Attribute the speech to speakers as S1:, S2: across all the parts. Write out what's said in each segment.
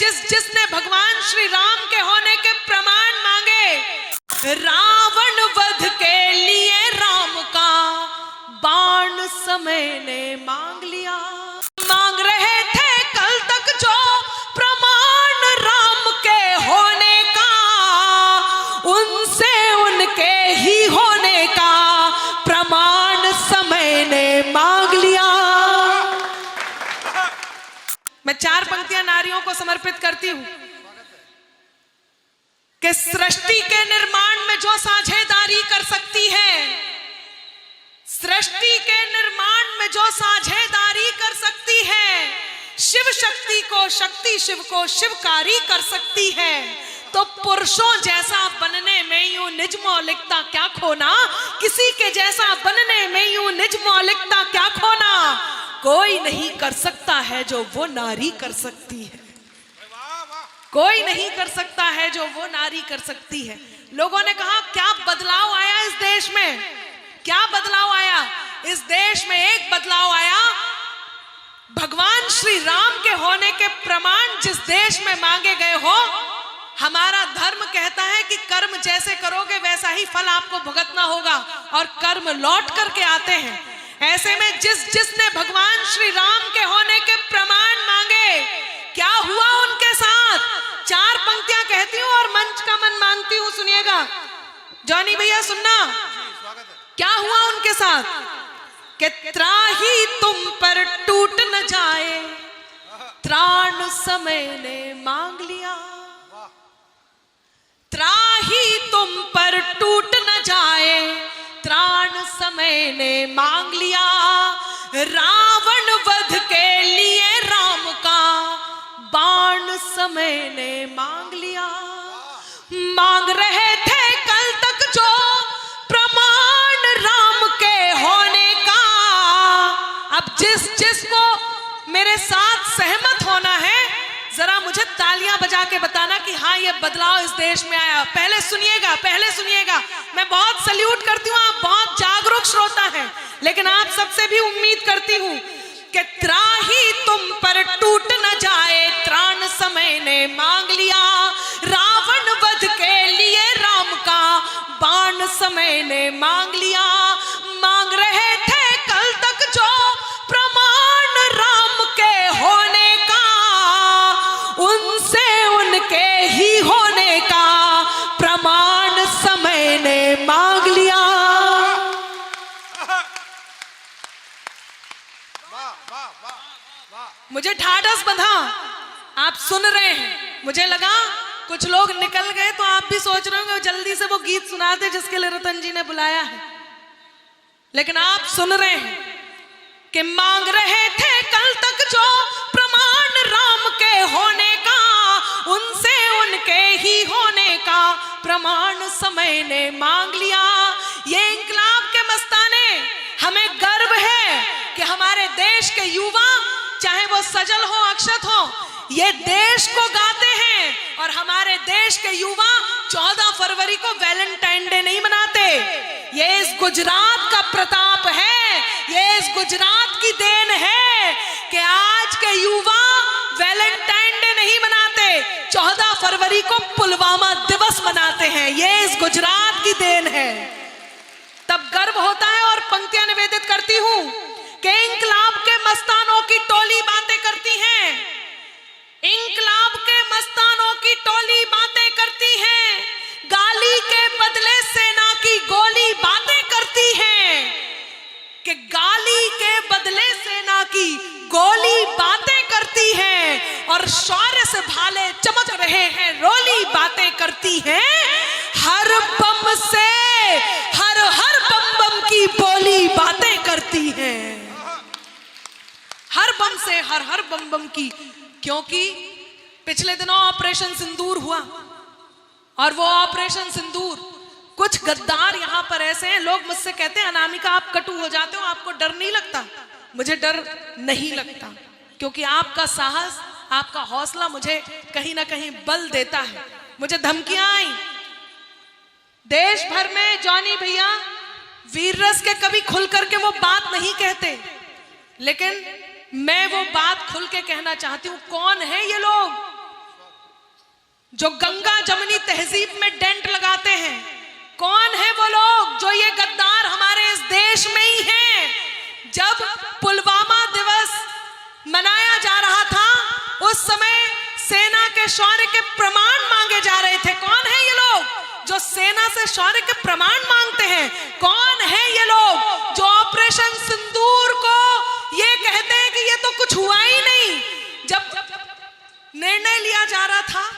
S1: जिसने भगवान श्री राम के होने के प्रमाण मांगे, रावण वध के लिए राम का बाण समय ने मांग लिया। मांग रहे थे कल तक जो प्रमाण राम के होने का, उनसे उनके ही होने का प्रमाण समय ने मांग लिया। मैं 4 पंक्तियां नारियों को समर्पित करती हूं कि सृष्टि के निर्माण में जो साझेदारी कर सकती है, सृष्टि के निर्माण में जो साझेदारी कर सकती है, शिव शक्ति को शक्ति शिव को शिवकारी कर सकती है, तो पुरुषों जैसा बनने में यूं निज मौलिकता क्या खोना, किसी के जैसा बनने में यूं निज मौलिकता क्या खोना, कोई नहीं कर सकता है जो वो नारी कर सकती है। कोई नहीं कर सकता है जो वो नारी कर सकती है। लोगों ने कहा क्या बदलाव आया इस देश में, क्या बदलाव आया इस देश में? एक बदलाव आया, भगवान श्री राम के होने के प्रमाण जिस देश में मांगे गए हो, हमारा धर्म कहता है कि कर्म जैसे करोगे वैसा ही फल आपको भुगतना होगा, और कर्म लौट करके आते हैं। ऐसे में जिसने भगवान श्री राम के होने के प्रमाण मांगे, क्या हुआ उनके साथ? 4 पंक्तियां कहती हूं और मंच का मन मांगती हूं, सुनिएगा। जॉनी भैया सुनना, क्या हुआ उनके साथ? कि त्राही तुम पर टूट न जाए, त्राण समय ने मांग लिया। त्राही तुम पर टूट न जाए, त्राण समय ने मांग लिया। रावण वध के लिए राम का बाण समय ने मांग लिया। मांग रहे थे कल तक जो प्रमाण राम के होने का, अब जिसको मेरे साथ सहमत होना है, जरा मुझे तालियां बजा के बताना कि हाँ ये बदलाव इस देश में आया। पहले सुनिएगा, मैं बहुत सल्यूट करती हूँ, आप बहुत जागरूक श्रोता हैं, लेकिन आप सबसे भी उम्मीद करती हूँ कि त्राही तुम पर टूट न जाए, त्राण समय ने मांग लिया। रावण वध के लिए राम का बाण समय ने मांग लिया। मांग रहे थे कल तक जो प्रमाण राम के होने का, उनसे उनके ही होने का प्रमाण समय ने मांग लिया। मुझे ठाडस बंधा, आप सुन रहे हैं। मुझे लगा कुछ लोग निकल गए तो आप भी सोच रहे होंगे जल्दी से वो गीत सुना दे जिसके लिए रतन जी ने बुलाया है, लेकिन आप सुन रहे हैं कि मांग रहे थे कल तक जो प्रमाण राम के होने का, उनसे उनके ही होने का प्रमाण समय ने मांग लिया। ये इंकलाब के मस्ताने, हमें गर्व है कि हमारे देश के युवा, चाहे वो सजल हो अक्षत हो, ये देश को गाते हैं, और हमारे देश के युवा 14 फरवरी को वैलेंटाइन डे नहीं मनाते। ये इस गुजरात का प्रताप है, ये इस गुजरात की देन है कि आज के युवा वैलेंटाइन डे नहीं मनाते, 14 फरवरी को पुलवामा दिवस मनाते हैं। ये इस गुजरात की देन है, तब गर्व होता है। और पंक्तियां निवेदित करती हूं कि इंकलाब के मस्तानों की टोली बातें करती है, इंकलाब के मस्तानों की टोली बातें करती है, गाली के बदले सेना की गोली बातें करती है, कि गाली के बदले सेना की गोली बातें करती है, और शौर्य से भाले चमक रहे हैं रोली बातें करती है। हर बम से हर बम की बोली बातें करती है, हर बम से हर बम की। क्योंकि पिछले दिनों ऑपरेशन सिंदूर हुआ, और वो ऑपरेशन सिंदूर, कुछ गद्दार यहां पर ऐसे हैं, लोग मुझसे कहते हैं अनामिका आप कटु हो जाते हो, आपको डर नहीं लगता? मुझे डर नहीं लगता, क्योंकि आपका साहस, आपका हौसला मुझे कहीं ना कहीं बल देता है। मुझे धमकियां आई देश भर में, जॉनी भैया वीर रस के कभी खुल करके वो बात नहीं कहते, लेकिन मैं वो बात खुल के कहना चाहती हूं। कौन है ये लोग? जो गंगा जमुनी तहजीब में डेंट लगाते हैं। कौन है वो लोग जो ये गद्दार हमारे इस देश में ही हैं। जब पुलवामा दिवस मनाया जा रहा था उस समय सेना के शौर्य के प्रमाण मांगे जा रहे थे। कौन है ये लोग जो सेना से शौर्य के प्रमाण मांगते हैं? कौन है ये लोग जो ऑपरेशन सिंदूर को ये कहते हैं कि ये तो कुछ हुआ ही नहीं? जब निर्णय लिया जा रहा था,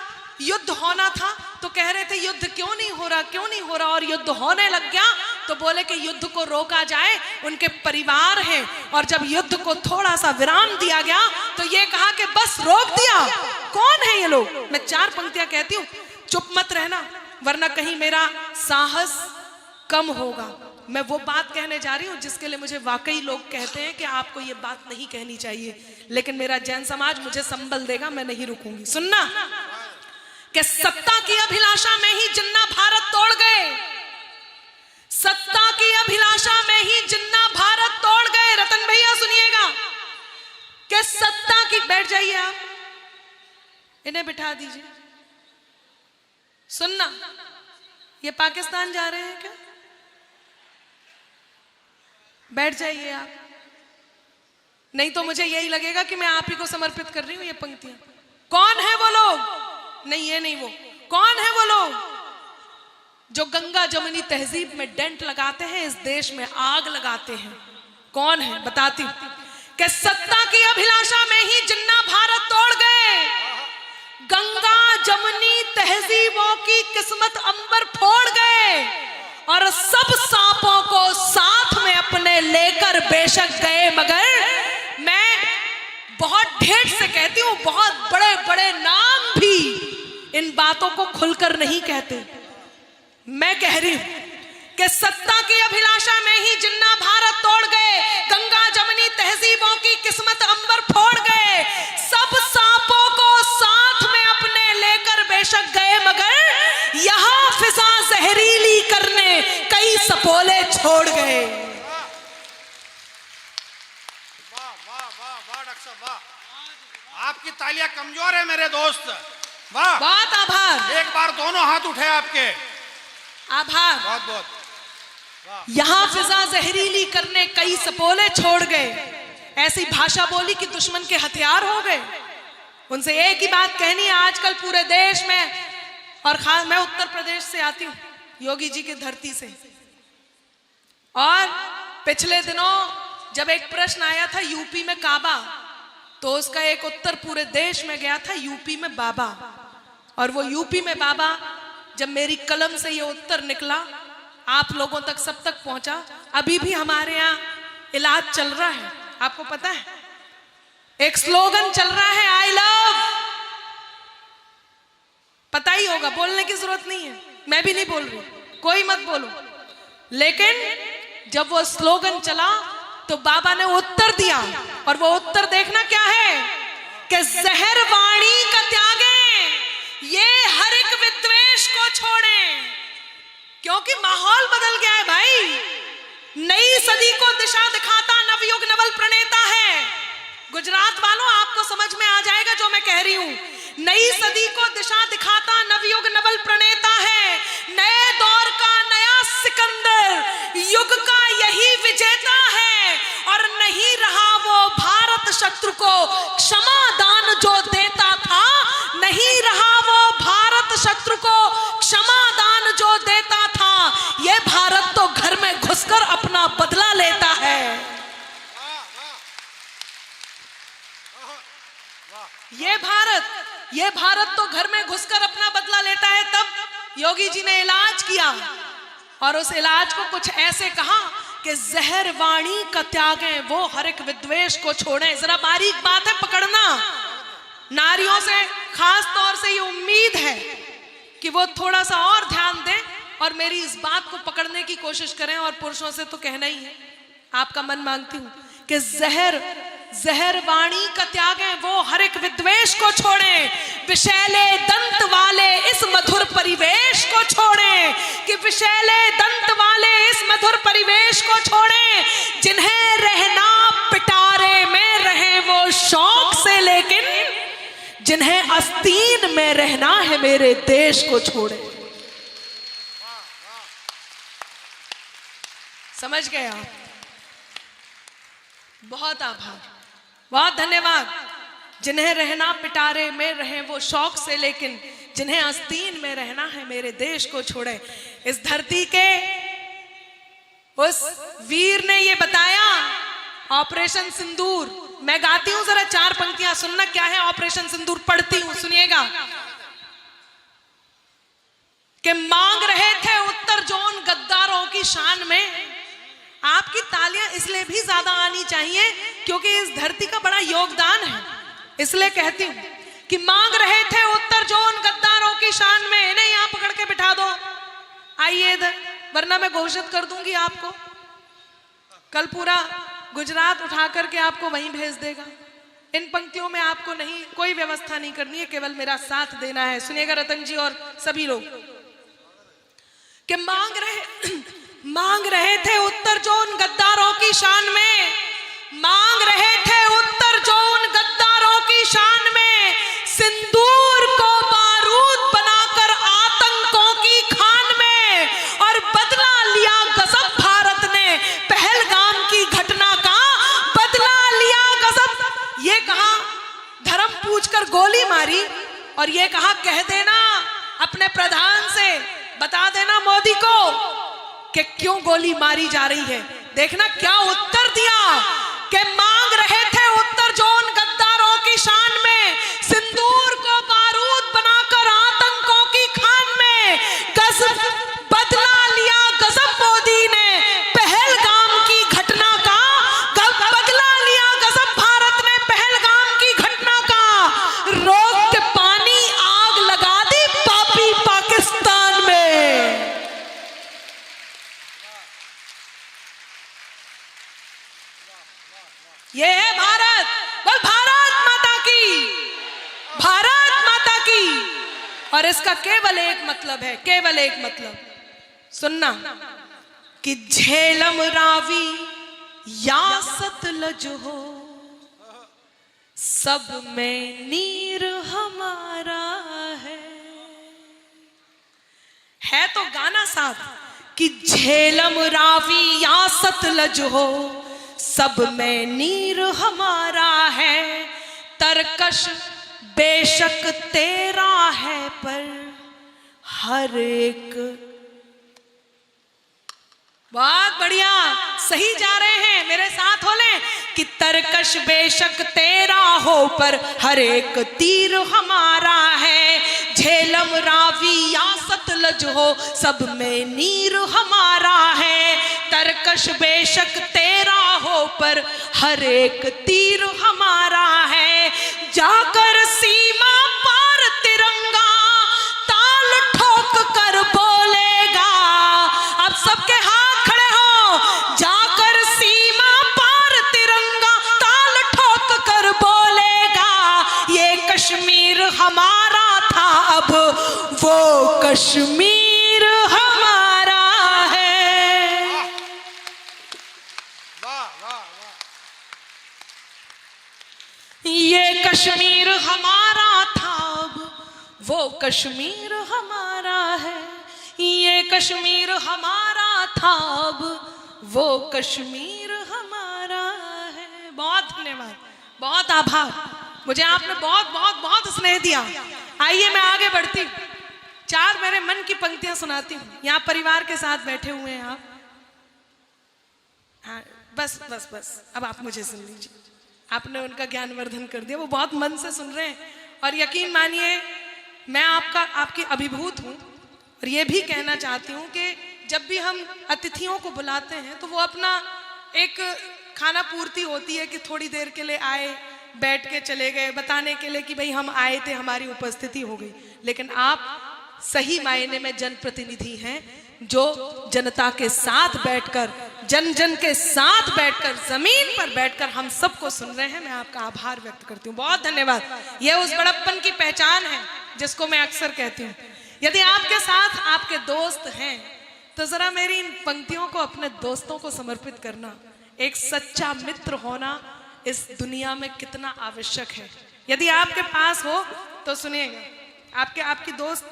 S1: युद्ध होना था, तो कह रहे थे युद्ध क्यों नहीं हो रहा, क्यों नहीं हो रहा, और युद्ध होने लग गया तो बोले कि युद्ध को रोका जाए, उनके परिवार हैं। और जब युद्ध को थोड़ा सा विराम दिया गया तो ये कहा कि बस रोक दिया। कौन है ये लोग? मैं 4 पंक्तियां कहती हूं, चुप मत रहना वरना कहीं मेरा साहस कम होगा। मैं वो बात कहने जा रही हूं जिसके लिए मुझे वाकई लोग कहते हैं कि आपको ये बात नहीं कहनी चाहिए, लेकिन मेरा जैन समाज मुझे संबल देगा, मैं नहीं रुकूंगी। सुनना कि सत्ता की अभिलाषा में ही जिन्ना भारत तोड़ गए, सत्ता की अभिलाषा में ही जिन्ना भारत तोड़ गए। रतन भैया सुनिएगा कि सत्ता की, बैठ जाइए आप, इन्हें बिठा दीजिए। सुनना, ये पाकिस्तान जा रहे हैं क्या? बैठ जाइए आप, नहीं तो मुझे यही लगेगा कि मैं आप ही को समर्पित कर रही हूं ये पंक्तियां। कौन है वो लोग? नहीं ये नहीं वो। कौन है वो लोग जो गंगा जमुनी तहजीब में डेंट लगाते हैं, इस देश में आग लगाते हैं? कौन है? बताती हूं कि सत्ता की अभिलाषा में ही जिन्ना भारत तोड़ गए, गंगा जमुनी तहजीबों की किस्मत अंबर फोड़ गए, और सब सांपों को साथ में अपने लेकर बेशक गए, मगर मैं बहुत ढेर से कहती हूं, बहुत बड़े बड़े नाम भी इन बातों को खुलकर नहीं कहते। मैं कह रही हूं कि सत्ता की अभिलाषा में ही जिन्ना भारत तोड़ गए, गंगा जमुनी तहजीबों की किस्मत अंबर फोड़ गए, सब सांपों को साथ में अपने लेकर बेशक गए, मगर यहां फिजा जहरीली करने कई सपोले छोड़ गए।
S2: वाह वाह वाह वाह डॉक्टर साहब वाह, आपकी तालियां कमजोर है मेरे दोस्त। वाह,
S1: बहुत आभार।
S2: एक बार दोनों हाथ उठे आपके,
S1: आभार।
S2: बहुत बहुत।
S1: यहां फिजा जहरीली करने कई सपोले छोड़ गए, ऐसी भाषा बोली कि दुश्मन के हथियार हो गए। उनसे एक ही बात कहनी है आजकल पूरे देश में, और खास मैं उत्तर प्रदेश से आती हूं, योगी जी की धरती से, और पिछले दिनों जब एक प्रश्न आया था यूपी में काबा, तो उसका एक उत्तर पूरे देश में गया था, यूपी में बाबा। और वो यूपी में बाबा, जब मेरी कलम से ये उत्तर निकला, आप लोगों तक सब तक पहुंचा। अभी भी हमारे यहाँ इलाज चल रहा है, आपको पता है, एक स्लोगन चल रहा है, आई लव, पता ही होगा, बोलने की जरूरत नहीं है, मैं भी नहीं बोल रही, कोई मत बोलो। लेकिन जब वो स्लोगन चला तो बाबा ने उत्तर दिया, और वो उत्तर देखना क्या है कि जहर वाणी का त्यागे, ये हर एक विद्वेष को छोड़ें, क्योंकि माहौल बदल गया है भाई। नई सदी को दिशा दिखाता नवयुग नवल प्रणेता है। गुजरात वालों, आपको समझ में आ जाएगा जो मैं कह रही हूं। नई सदी को दिशा दिखाता नवयुग नवल प्रणेता है, नए दौर का नया सिकंदर, युग का यही विजेता है, और नहीं रहा वो भारत शत्रु को क्षमा दान जो देता था, नहीं रहा वो भारत शत्रु को क्षमा दान जो देता था। ये भारत तो घर में घुसकर अपना बदला लेता है। ये भारत तो घर में घुसकर अपना बदला लेता है। तब योगी जी ने इलाज किया, और उस इलाज को कुछ ऐसे कहा कि जहर वाणी का त्यागे, वो हर एक विद्वेष को छोड़े। जरा बारीक बात है, पकड़ना। नारियों से खास तौर से ये उम्मीद है कि वो थोड़ा सा और ध्यान दें और मेरी इस बात को पकड़ने की कोशिश करें, और पुरुषों से तो कहना ही है, आपका मन मांगती हूं कि जहर वाणी का त्यागे, वो हर एक विद्वेष को छोड़े, विषैले दंत वाले इस मधुर परिवेश को छोड़े, कि विषैले दंत वाले इस मधुर परिवेश को छोड़े, जिन्हें रहना पिटारे में रहे वो शौक से, लेकिन जिन्हें आस्तीन में रहना है मेरे देश को छोड़े। समझ गए आप? बहुत आभार, बहुत धन्यवाद। जिन्हें रहना पिटारे में रहे वो शौक से, लेकिन जिन्हें आस्तीन में रहना है मेरे देश को छोड़े। इस धरती के उस वीर ने ये बताया, ऑपरेशन सिंदूर। मैं गाती हूं, जरा 4 पंक्तियां सुनना क्या है ऑपरेशन सिंदूर, पढ़ती हूं, सुनिएगा। कि मांग रहे थे उत्तर जोन गद्दारों की शान में। आपकी तालियां इसलिए भी ज्यादा आनी चाहिए क्योंकि इस धरती का बड़ा योगदान है, इसलिए कहती हूं कि मांग रहे थे उत्तर जोन गद्दारों की शान में। इन्हें यहां पकड़ के बिठा दो, आइए इधर, वरना मैं घोषित कर दूंगी आपको। कल पूरा गुजरात उठा करके आपको वहीं भेज देगा। इन पंक्तियों में आपको नहीं, कोई व्यवस्था नहीं करनी है, केवल मेरा साथ देना है। सुनिएगा रतन जी और सभी लोग, कि मांग रहे थे उत्तर जोन गद्दारों की शान में, मांग रहे थे उत्तर जोन गद्दारों की शान में, सिंदूर को बारूद बनाकर आतंकों की खान में, और बदला लिया गजब भारत ने पहलगाम की घटना का, बदला लिया गजब। ये कहा धर्म पूछकर गोली मारी, और ये कहा कह देना अपने प्रधान से, बता देना मोदी को कि क्यों गोली मारी जा रही है। देखना क्या उत्तर दिया, कि मांग रहे थे उत्तर जोन गद्दारों की शान में, सिंदूर को बारूद बनाकर आतंकों की खान में, गजब बदला लिया गजब मोदी ने पहलगाम की घटना का, बदला लिया गजब भारत ने पहलगाम की घटना का, रोक के पानी आग लगा दी पापी पाकिस्तान में। ये है भारत। बोल भारत माता की, भारत माता की। और इसका केवल एक मतलब है, केवल एक मतलब, सुनना, कि झेलम रावी या सतलज हो, सब में नीर हमारा है तो गाना साथ, कि झेलम रावी या सतलज हो, सब में नीर हमारा है, तरकश बेशक तेरा है, पर हर एक। बहुत बढ़िया, सही जा रहे हैं, मेरे साथ हो ले, कि तरकश बेशक तेरा हो, पर हर एक तीर हमारा है, झेलम रावी या सतलज हो, सब में नीर हमारा है, तरकश बेशक तेरा हो, पर हर एक तीर हमारा है, जाकर सीमा पार तिरंगा ताल ठोक कर बोलेगा। अब सबके हाथ खड़े हो, जाकर सीमा पार तिरंगा ताल ठोक कर बोलेगा, ये कश्मीर हमारा था, अब वो कश्मीर हमारा है।
S2: वाह वाह वाह।
S1: ये कश्मीर हमारा था, अब वो कश्मीर हमारा है, ये कश्मीर हमारा था, अब वो कश्मीर हमारा है। बहुत धन्यवाद, बहुत आभार, मुझे आपने बहुत बहुत बहुत स्नेह दिया। आइए मैं आगे बढ़ती हूँ, 4 मेरे मन की पंक्तियां सुनाती हूँ। यहाँ परिवार के साथ बैठे हुए हैं आप, हाँ, बस बस बस, अब आप मुझे सुन लीजिए। आपने उनका ज्ञानवर्धन कर दिया, वो बहुत मन से सुन रहे हैं, और यकीन मानिए मैं आपकी अभिभूत हूँ। और ये भी कहना चाहती हूँ कि जब भी हम अतिथियों को बुलाते हैं तो वो अपना एक खाना पूर्ति होती है कि थोड़ी देर के लिए आए, बैठ के चले गए, बताने के लिए कि भाई हम आए थे, हमारी उपस्थिति हो गई। लेकिन आप सही मायने में जनप्रतिनिधि हैं, जो जनता के साथ बैठकर, जन जन के साथ बैठकर, जमीन पर बैठकर हम सबको सुन रहे हैं। मैं आपका आभार व्यक्त करती हूँ, बहुत धन्यवाद। यह उस बड़प्पन की पहचान है जिसको मैं अक्सर कहती हूँ। यदि आपके साथ आपके दोस्त हैं तो जरा मेरी इन पंक्तियों को अपने दोस्तों को समर्पित करना। एक सच्चा मित्र होना इस दुनिया में कितना आवश्यक है। यदि आपके पास हो तो सुनिएगा। आपकी दोस्त,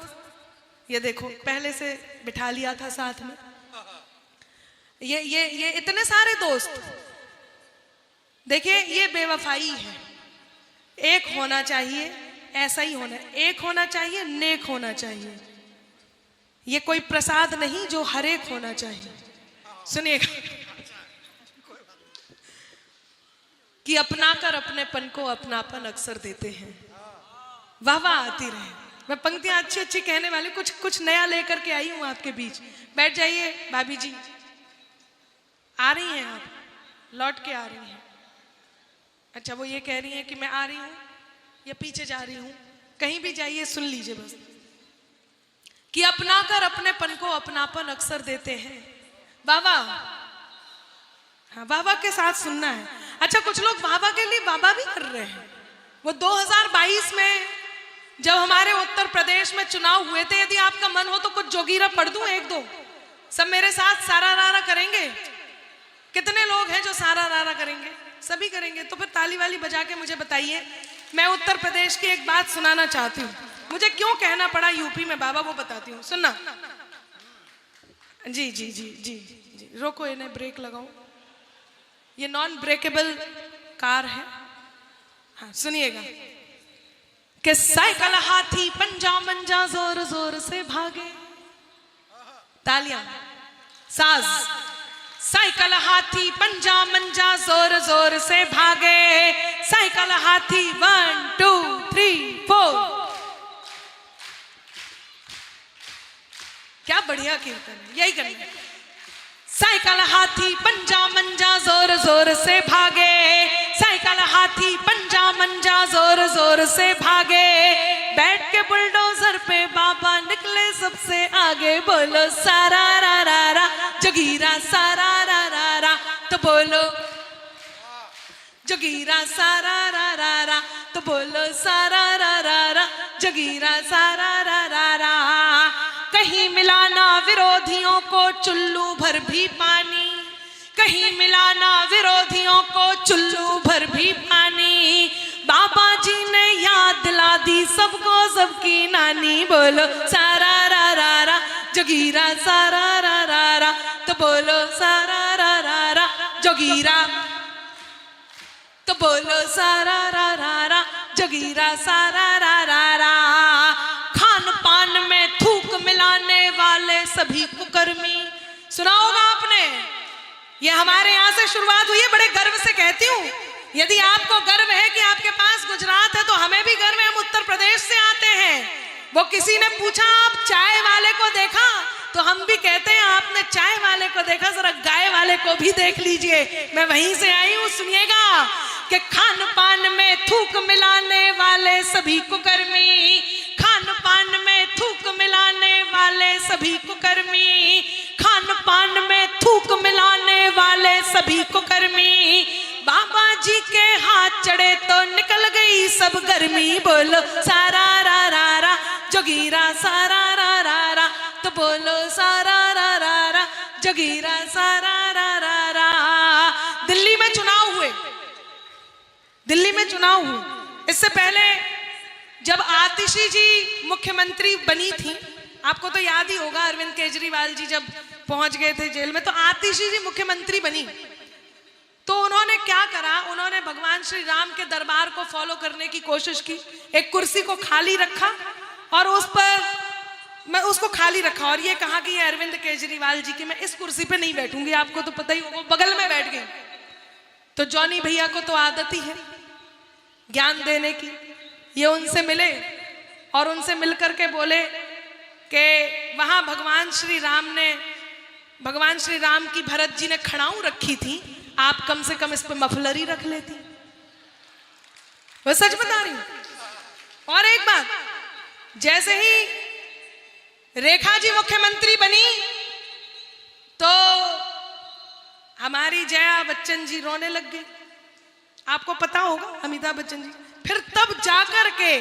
S1: ये देखो पहले से बिठा लिया था साथ में, ये इतने सारे दोस्त, देखिए ये बेवफाई है। एक होना चाहिए, ऐसा ही होना, एक होना चाहिए, नेक होना चाहिए। ये कोई प्रसाद नहीं जो हर एक होना चाहिए। सुनिएगा कि अपनाकर अपनेपन को अपनापन अक्सर देते हैं। वाह वाह आती रहे। मैं पंक्तियां अच्छी अच्छी कहने वाली, कुछ नया लेकर के आई हूं आपके बीच। बैठ जाइए भाभी जी, आ रही हैं आप, लौट के आ रही हैं। अच्छा, वो ये कह रही हैं कि मैं आ रही हूं या पीछे जा रही हूं, कहीं भी जाइए सुन लीजिए बस, कि अपनाकर अपनेपन को अपनापन अक्सर देते हैं। बाबा, हाँ बाबा के साथ सुनना है। अच्छा, कुछ लोग बाबा के लिए बाबा भी कर रहे हैं। वो 2022 में जब हमारे उत्तर प्रदेश में चुनाव हुए थे, यदि आपका मन हो तो कुछ जोगीरा पढ़ दूं, एक दो, सब मेरे साथ सारा रारा करेंगे। कितने लोग हैं जो सारा रारा करेंगे? सभी करेंगे। तो फिर ताली वाली बजा के मुझे बताइए। मैं उत्तर प्रदेश की एक बात सुनाना चाहती हूँ, मुझे क्यों कहना पड़ा यूपी में बाबा, वो बताती हूँ, सुनना। जी जी जी जी जी, रोको, इन्हें ब्रेक लगाओ, ये नॉन ब्रेकेबल कार है। हाँ सुनिएगा कि साइकिल हाथी पंजा मंजा जोर जोर से भागे, तालियां, साज। साइकिल हाथी पंजा मंजा जोर जोर से भागे, साइकिल हाथी 1 2 3 4। क्या बढ़िया कीर्तन है, यही करना है। साइकिल हाथी पंजा मंजा जोर जोर से भागे, साइकिल हाथी पंजा मंजा जोर जोर से भागे, बैठ के बुलडोजर पे बाबा निकले सबसे आगे। बोलो सारा रा रा रा जोगीरा, सारा रा रा रा, तो बोलो जोगीरा, सारा रा रा रा, तो बोलो सारा रा रा रा जोगीरा, सारा रा रा रा। कहीं मिलाना विरोधियों को चुल्लू भर भी पानी, कहीं मिलाना विरोधियों को चुल्लू भर भी पानी। बाबा जी ने याद दिला दी सबको सबकी नानी। बोलो सारा रा रा रा जोगीरा, सारा रा रा रा, तो बोलो सारा रा रा रा जोगीरा, तो बोलो सारा रा रा रा जोगीरा, सारा रा रा रा। खान पान में थूक मिलाने वाले सभी कुकर्मी, सुना होगा आपने। ये हमारे यहाँ से शुरुआत हुई है, बड़े गर्व से कहती हूँ। यदि आपको गर्व है कि आपके पास गुजरात है, तो हमें भी गर्व है, हम उत्तर प्रदेश से आते हैं। वो किसी ने पूछा आप चाय वाले को देखा, तो हम भी कहते हैं आपने चाय वाले को देखा, जरा गाय वाले को भी देख लीजिए। मैं वहीं से आई हूँ, सुनिएगा कि खान पान में थूक मिलाने वाले सभी कुकर्मी, खान पान में थूक मिलाने वाले सभी कुकर्मी, खान पान में थूक मिलाने वाले सभी कुकर्मी। बाबा जी के हाथ चढ़े तो निकल गई सब गर्मी। बोलो सारा रा रा रा जोगीरा, सारा रा रा रा, तो बोलो सारा रा रा रा जोगीरा, सारा रा रा रा। दिल्ली में चुनाव हुए, दिल्ली में चुनाव हुए। इससे पहले जब आतिशी जी मुख्यमंत्री बनी थी, आपको तो याद ही होगा, अरविंद केजरीवाल जी जब पहुंच गए थे जेल में, तो आतिशी जी मुख्यमंत्री बनी। तो उन्होंने क्या करा, उन्होंने भगवान श्री राम के दरबार को फॉलो करने की कोशिश की। एक कुर्सी को खाली रखा और उस पर मैं उसको खाली रखा और ये कहा कि ये अरविंद केजरीवाल जी की, मैं इस कुर्सी पे नहीं बैठूंगी, आपको तो पता ही होगा, बगल में बैठ गए। तो जॉनी भैया को तो आदत ही है ज्ञान देने की। ये उनसे मिले और उनसे मिलकर के बोले कि वहां भगवान श्री राम की भरत जी ने खड़ाऊ रखी थी, आप कम से कम इस पे मफलरी रख लेती। वो सच बता रही हूं। और एक बात, जैसे ही रेखा जी मुख्यमंत्री बनी तो हमारी जया बच्चन जी रोने लग गई, आपको पता होगा, अमिताभ बच्चन जी। फिर तब जाकर के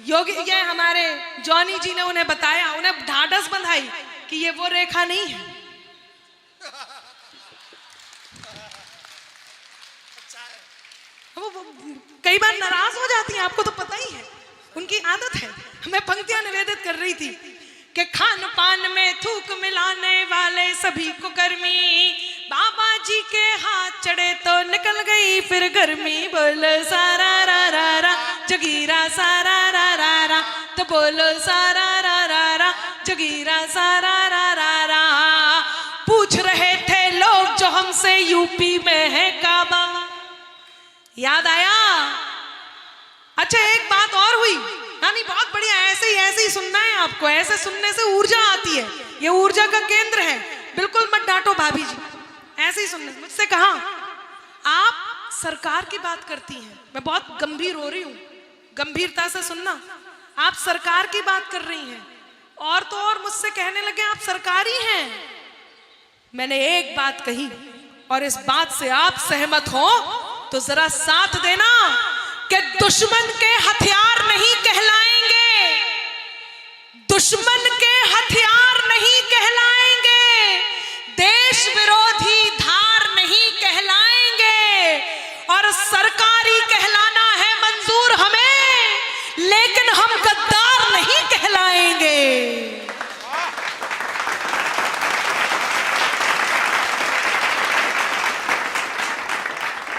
S1: योगी, ये हमारे जॉनी जी ने उन्हें बताया, उन्हें ढाढ़स बंधाई कि ये वो रेखा नहीं है। वो कई बार नाराज हो जाती हैं, आपको तो पता ही है, उनकी आदत है। मैं पंक्तियां निवेदित कर रही थी कि खान पान में थूक मिलाने वाले सभी को गर्मी, बाबा जी के हाथ चढ़े तो निकल गई फिर गर्मी। बोलो सारा रा रा रा जगीरा सारा रा रा रा, तो बोलो सारा रा रा रा जगीरा सारा रा रा रा। पूछ रहे थे लोग जो हमसे यूपी में है काबा, याद आया? अच्छा एक बात और हुई, नहीं बहुत बढ़िया, ऐसे ही सुनना है आपको, ऐसे सुनने से ऊर्जा आती है, ये ऊर्जा का केंद्र है। बिल्कुल मत डांटो भाभी जी, ऐसे ही सुनने। मुझसे कहा आप सरकार की बात करती हैं, मैं बहुत गंभीर हो रही हूं, गंभीरता से सुनना। आप सरकार की बात कर रही हैं और तो और मुझसे कहने लगे आप सरकारी हैं। मैंने एक बात कही और इस बात से आप सहमत हो तो जरा साथ देना कि दुश्मन के हथियार नहीं कहलाएंगे, दुश्मन